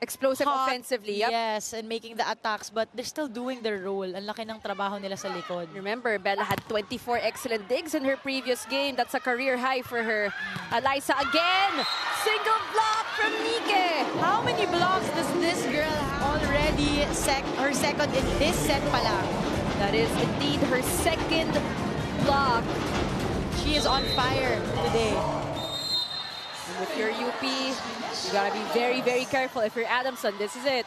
explosive offensively. Yep. Yes, and making the attacks, but they're still doing their role. Ang laki ng trabaho nila sa likod. Remember, Bella had 24 excellent digs in her previous game. That's a career high for her. Eliza again! Single block from Nike! How many blocks does this girl have? Already her second in this set pa lang. That is indeed her second block. She is on fire today. And with your UP, you gotta be very, very careful. If you're Adamson, this is it.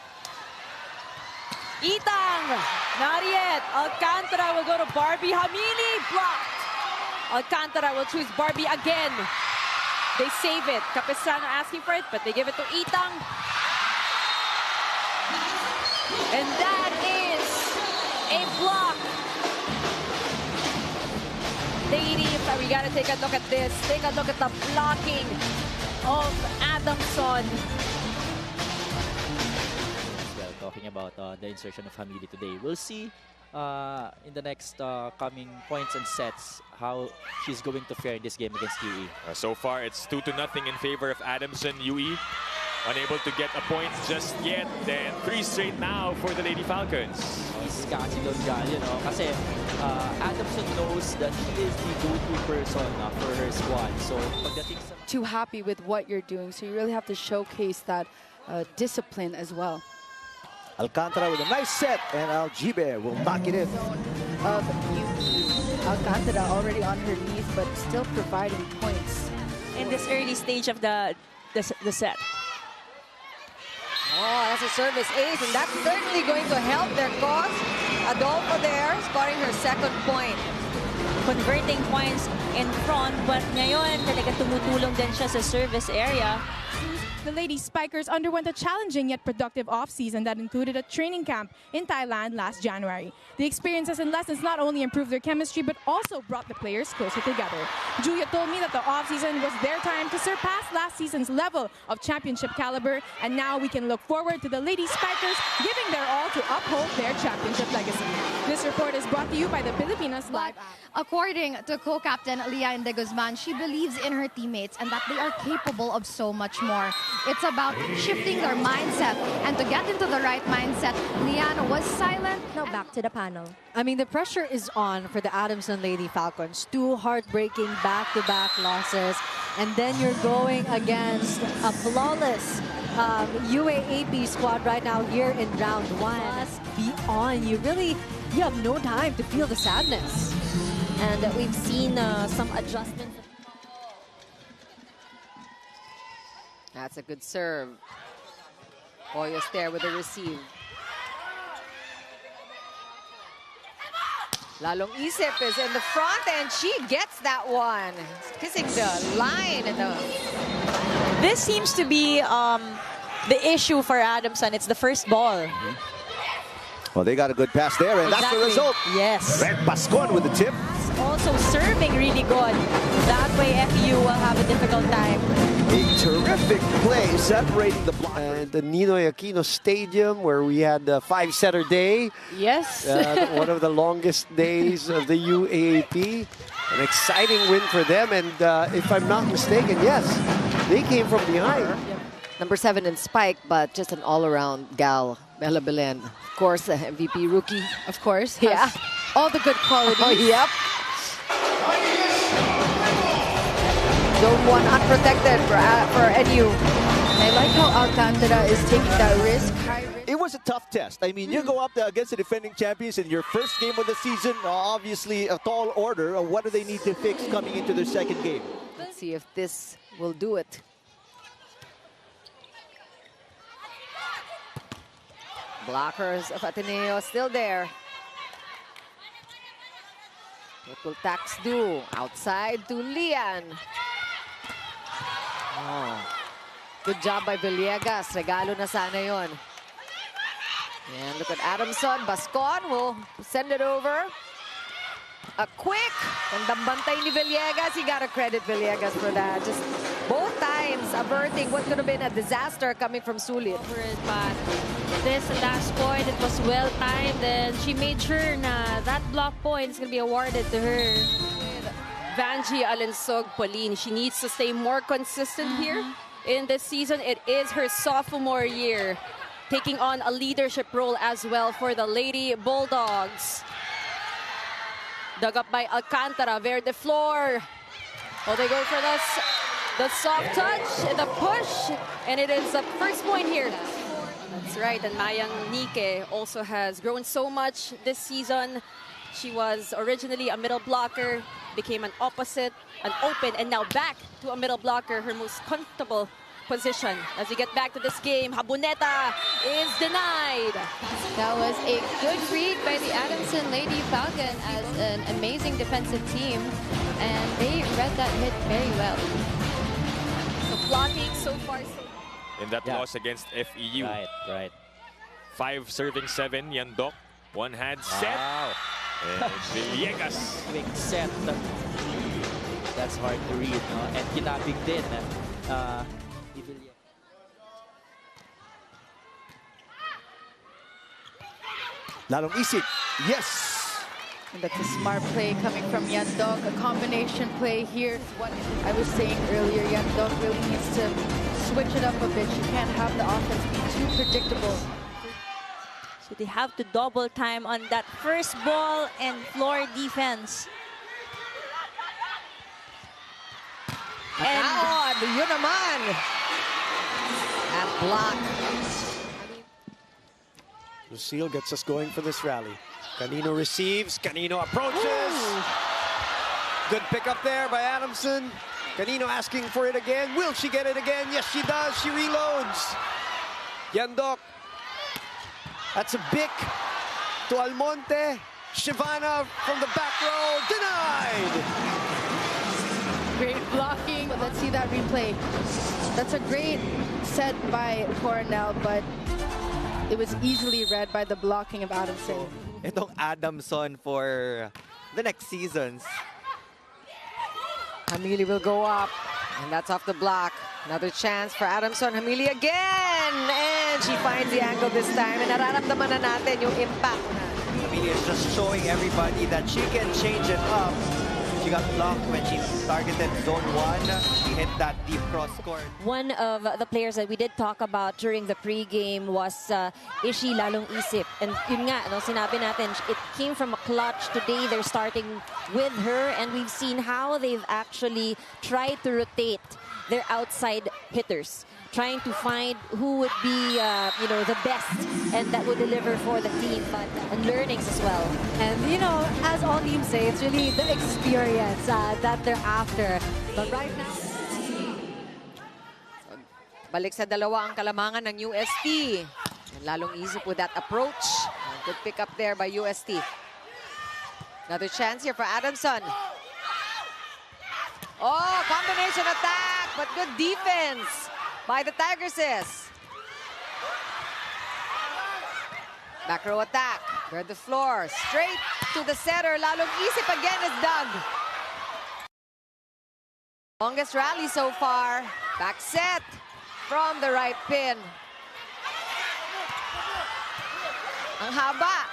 Itang! Not yet. Alcantara will go to Barbie. Hamili blocked. Alcantara will choose Barbie again. They save it. Capistrano asking for it, but they give it to Itang. And that is a block. Ladies, we gotta take a look at this. Take a look at the blocking of Adamson. Well, talking about the insertion of Hamili today. We'll see in the next coming points and sets how she's going to fare in this game against UE. So far, it's 2-0 in favor of Adamson. UE unable to get a point just yet. Then 3 straight now for the Lady Falcons. Kasi doon dyan, you know, kasi Adamson knows that he is the go-to person for her squad. So, pagdating sa... Too happy with what you're doing, so you really have to showcase that discipline as well. Alcantara with a nice set, and Aljibe will knock it in. Of Alcantara already on her knees, but still providing points. In this early stage of the set. Oh, that's a service ace, and that's certainly going to help their cause. Adolfo there, scoring her second point. Converting points in front, but ngayon talaga tumutulong din siya sa service area. The Lady Spikers underwent a challenging yet productive off-season that included a training camp in Thailand last January. The experiences and lessons not only improved their chemistry but also brought the players closer together. Julia told me that the off-season was their time to surpass last season's level of championship caliber, and now we can look forward to the Lady Spikers giving their all to uphold their championship legacy. This report is brought to you by the Filipinas Live app. According to co-captain Lia de Guzman, she believes in her teammates and that they are capable of so much more. It's about shifting their mindset, and to get into the right mindset, Liana was silent. Now back to the panel. I mean, the pressure is on for the Adamson Lady Falcons. 2 heartbreaking back-to-back losses, and then you're going against a flawless UAAP squad right now here in round 1. Must be on. You have no time to feel the sadness. And we've seen some adjustments. That's a good serve. Hoyos there with the receive. Lalong Isip is in the front, and she gets that one. Kissing the line. This seems to be the issue for Adamson. It's the first ball. Well, they got a good pass there, and that's the result. Yes. Red Pascual with the tip. Also serving really good. That way FEU will have a difficult time. A terrific play separating the block. And the Ninoy Aquino Stadium, where we had the 5-setter day. Yes. One of the longest days of the UAAP. An exciting win for them, and if I'm not mistaken, yes, they came from behind. Number 7 in Spike, but just an all-around gal, Bella Belen. Of course, the MVP rookie. Of course. Yeah. All the good qualities. Oh, yep. Zone 1 unprotected for NU. I like how Alcantara is taking that risk. It was a tough test. I mean, you go up there against the defending champions in your first game of the season, obviously a tall order. What do they need to fix coming into their second game? Let's see if this will do it. Blockers of Ateneo still there. What will Tax do? Outside to Lian. Oh. Good job by Villegas. Regalo na sana yun. And look at Adamson. Bascon will send it over. A quick. Bantay ni Villegas. You gotta credit Villegas for that. Just both times averting what could have been a disaster coming from Sulit. But this last point, it was well timed, and she made sure na that block point is going to be awarded to her. Vanji Alensog Pauline, she needs to stay more consistent here. in this season. It is her sophomore year, taking on a leadership role as well for the Lady Bulldogs. Dug up by Alcantara, Verde floor. Oh, they go for the soft touch, the push, and it is the first point here. That's right, and Mayang Nike also has grown so much this season. She was originally a middle blocker, became an opposite, an open, and now back to a middle blocker, her most comfortable position. As we get back to this game, Habuneta is denied. That was a good read by the Adamson Lady Falcons as an amazing defensive team, and they read that hit very well. So blocking so far, in that loss against FEU. Right. 5 serving 7, Yandok. One hand set. Wow. And Villegas. Quick set. That's hard to read, no? And kinabig din. Lalong isip. Yes! And that's a smart play coming from Yandok. A combination play here. What I was saying earlier, Yandok really needs to switch it up a bit. She can't have the offense be too predictable. So they have to double time on that first ball and floor defense. And yun naman. That block. Lucille gets us going for this rally. Canino receives, Canino approaches. Ooh. Good pickup there by Adamson. Canino asking for it again. Will she get it again? Yes, she does. She reloads. Yandok. That's a bic to Almonte. Shivana from the back row. Denied. Great blocking. Let's see that replay. That's a great set by Coronel, but it was easily read by the blocking of Adamson. Itong Adamson for the next seasons. Hamili will go up, and that's off the block. Another chance for Adamson. Hamili again! And she finds the angle this time. And nararamdaman na natin yung impact na. Hamili is just showing everybody that she can change it up. She got blocked when she targeted zone 1. She hit that deep cross court. One of the players that we did talk about during the pregame was Ishi Lalong Isip. And yun nga, no, sinabi natin, it came from a clutch. Today they're starting with her, and we've seen how they've actually tried to rotate their outside hitters, trying to find who would be, the best and that would deliver for the team, but and learnings as well. And, as all teams say, it's really the experience that they're after. But right now... Balik sa dalawa ang kalamangan ng UST. And Lalong isip with that approach. Good pick up there by UST. Another chance here for Adamson. Oh, combination attack, but good defense by the Tigresses. Back row attack. Where the floor. Straight to the setter. Lalong isip again is dug. Longest rally so far. Back set from the right pin. Ang haba.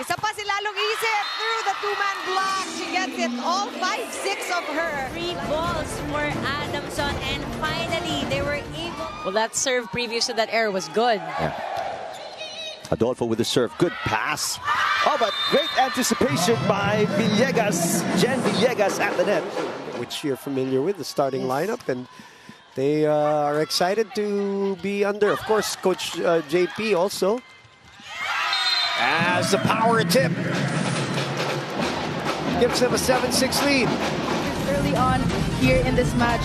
Isa pa si Lalong isip through the two-man block. She gets it all 5-6 of her. 3 balls for Adamson, and finally they were able. Well, that serve previous to that error was good. Yeah. Adolfo with the serve. Good pass. Oh, but great anticipation by Villegas. Jen Villegas at the net. Which you're familiar with, the starting lineup. And they are excited to be under. Of course, Coach JP also. As the power tip gives them a 7-6 lead. Early on here in this match,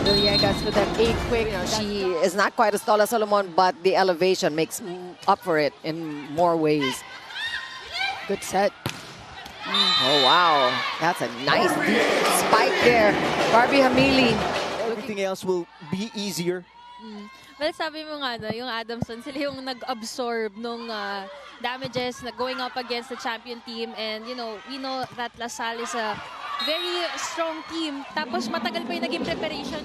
Villegas with that 8 quick. She is not quite as tall as Solomon, but the elevation makes up for it in more ways. Good set. Oh, wow. That's a nice deep spike there. Barbie Hamili. Everything else will be easier. Well, sabi mo nga, no, yung Adamson, sila yung nag-absorb nung damages na going up against the champion team. And, we know that La Salle is a very strong team. Tapos matagal pa yung naging preparation.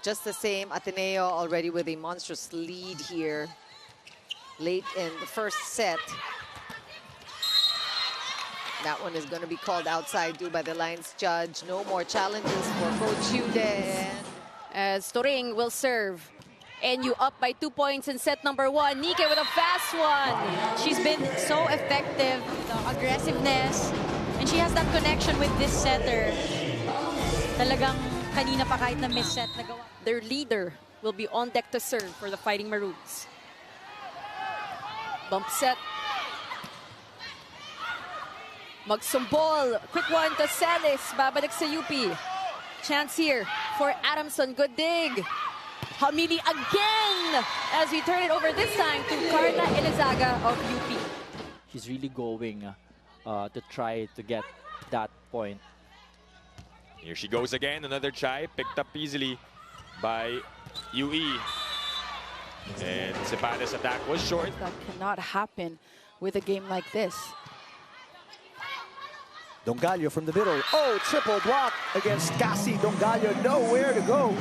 Just the same, Ateneo already with a monstrous lead here. Late in the first set. That one is going to be called outside due by the lines judge. No more challenges for Coach Yude. As Turing will serve. And you up by 2 points in set number 1. Nike with a fast one. She's been so effective, the aggressiveness, and she has that connection with this setter. Talagang kanina pa kahit na miss-set na gawa. Their leader will be on deck to serve for the Fighting Maroons. Bump set. Magsumbol. Quick one to Celis. Babalik sa UP. Chance here for Adamson. Good dig. Hamili again as we turn it over this time to Carla Elizaga of UP. She's really going to try to get that point. Here she goes again. Another try picked up easily by UE. And Cepada's attack was short. That cannot happen with a game like this. Dongallo from the middle. Oh, triple block against Cassie. Dongallo nowhere to go.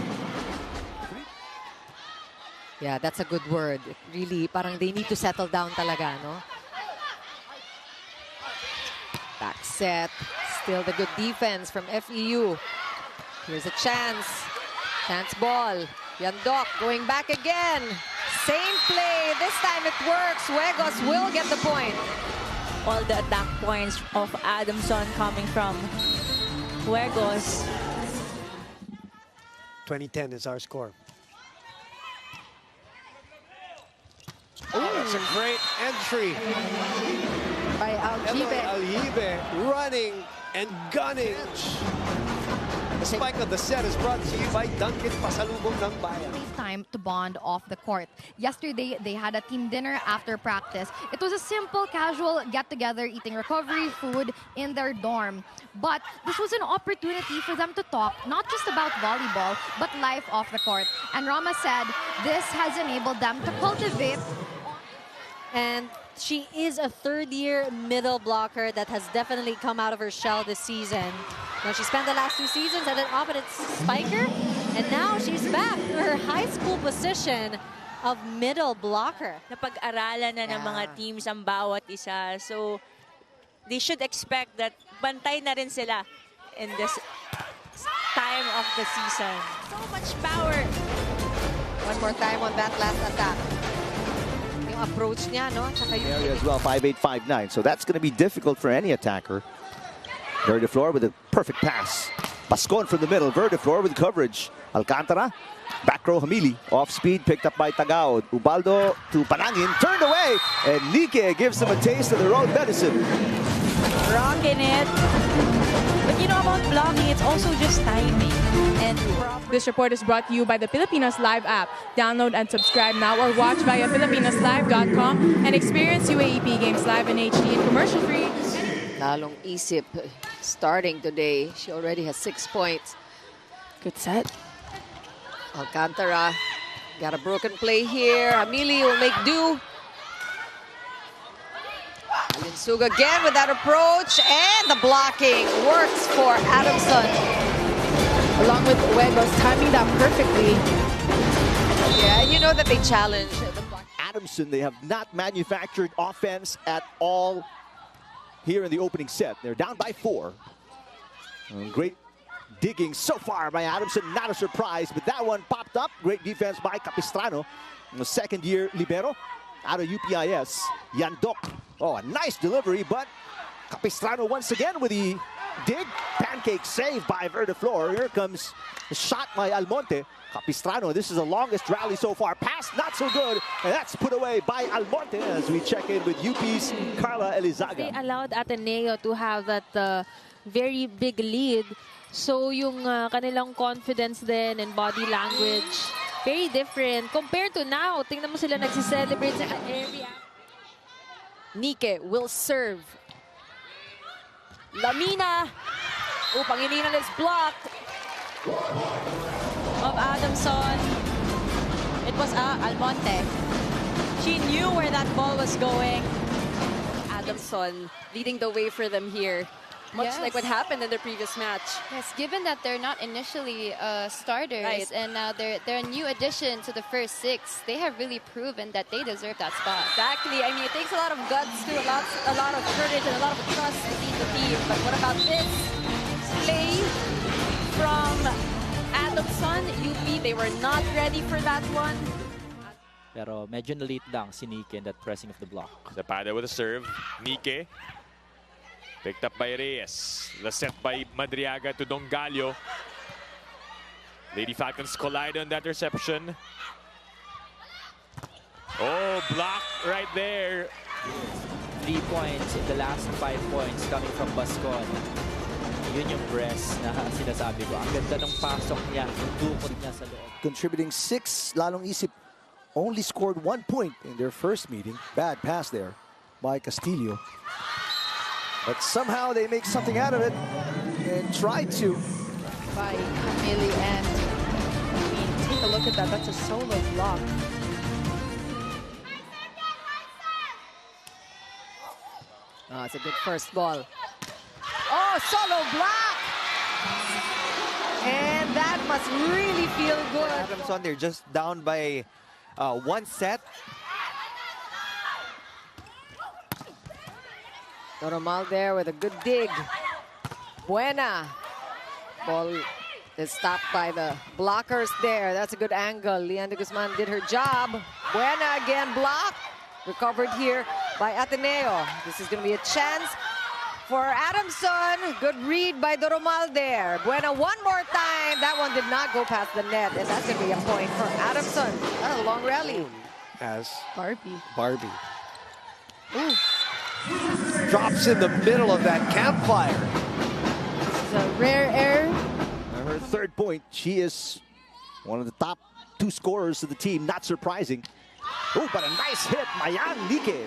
Yeah, that's a good word. Really, parang they need to settle down talaga, no? Back set. Still the good defense from FEU. Here's a chance. Chance ball. Yandok going back again. Same play. This time it works. Huegos will get the point. All the attack points of Adamson coming from Huegos. 2010 is our score. Oh, that's a great entry by Aljibe, running and gunning. The spike of the set is brought to you by Dunkin' Pasalubong ng Bayan. Time to bond off the court. Yesterday, they had a team dinner after practice. It was a simple, casual get-together, eating recovery food in their dorm. But this was an opportunity for them to talk, not just about volleyball, but life off the court. And Rama said this has enabled them to cultivate. And she is a third-year middle blocker that has definitely come out of her shell this season. Now, she spent the last 2 seasons at an opposite spiker, and now she's back to her high school position of middle blocker. Napag-aralan na ng mga teams ang bawat isa. So, they should expect that bantay na rin sila in this time of the season. So much power. One more time on that last attack. Yung approach niya, no? Tsaka yung area as well, 5'8", 5'9". So that's going to be difficult for any attacker. Verdeflor with a perfect pass. Pascon from the middle. Verdeflor with coverage. Alcantara. Back row Hamili. Off speed. Picked up by Tagao. Ubaldo to Panangin. Turned away. And Nike gives them a taste of their own medicine. Rocking it. But you know about blocking, it's also just timing. And this report is brought to you by the Filipinas Live app. Download and subscribe now or watch via filipinaslive.com and experience UAAP games live in HD and commercial-free. Lalong Isip starting today. She already has 6 points. Good set. Alcantara got a broken play here. Hamili will make do. Alinsuga again with that approach, and the blocking works for Adamson. Along with Huegos timing that perfectly. Yeah, you know that they challenge. Adamson, they have not manufactured offense at all here in the opening set. They're down by 4. Great digging so far by Adamson. Not a surprise, but that one popped up. Great defense by Capistrano, the second-year libero out of UPIS. Yandok. Oh, a nice delivery, but Capistrano once again with the dig. Pancake save by Verdeflor. Here comes the shot by Almonte. Capistrano, this is the longest rally so far. Pass, not so good. And that's put away by Almonte as we check in with UP's Carla Elizaga. They allowed Ateneo to have that very big lead. So yung kanilang confidence then and body language, very different. Compared to now, tingnan mo sila nagsiselebrate sa every. Nike will serve. Lamina. Oh, Pangilinan is blocked. Of Adamson. It was Almonte. She knew where that ball was going. Adamson leading the way for them here. Much like what happened in the previous match. Yes, given that they're not initially starters and now they're a new addition to the first 6, they have really proven that they deserve that spot. Exactly. I mean, it takes a lot of guts, too, a lot of courage, and a lot of trust to lead the team. But what about this play from Adamson, UP, they were not ready for that one. Pero medyo na-late lang si Nike in that pressing of the block. Zapada with a serve. Nike. Picked up by Reyes. The set by Madriaga to Dongallo. Lady Falcons collide on that reception. Oh, block right there. 3 points in the last 5 points coming from Bascon. Yun yung press na sinasabi ko. Ang ganda ng pasok niya, yung dukot niya sa loob. Contributing 6, Lalong Isip only scored 1 point in their first meeting. Bad pass there by Castillo. But somehow they make something out of it and try to. By Camille, and I mean, take a look at that. That's a solo block. Oh, it's a good first ball. Oh, solo block! And that must really feel good. Adamson, they're just down by 1 set. Normal there with a good dig. Buena. Ball is stopped by the blockers there. That's a good angle. Leandro Guzman did her job. Buena again blocked. Recovered here by Ateneo. This is going to be a chance for Adamson. Good read by Doromal there. Buena one more time. That one did not go past the net. And that's going to be a point for Adamson. That's a long rally. As Barbie. Ooh. Drops in the middle of that campfire. This is a rare error. Her 3rd point. She is one of the top 2 scorers of the team. Not surprising. Oh, but a nice hit, Mayan Nike.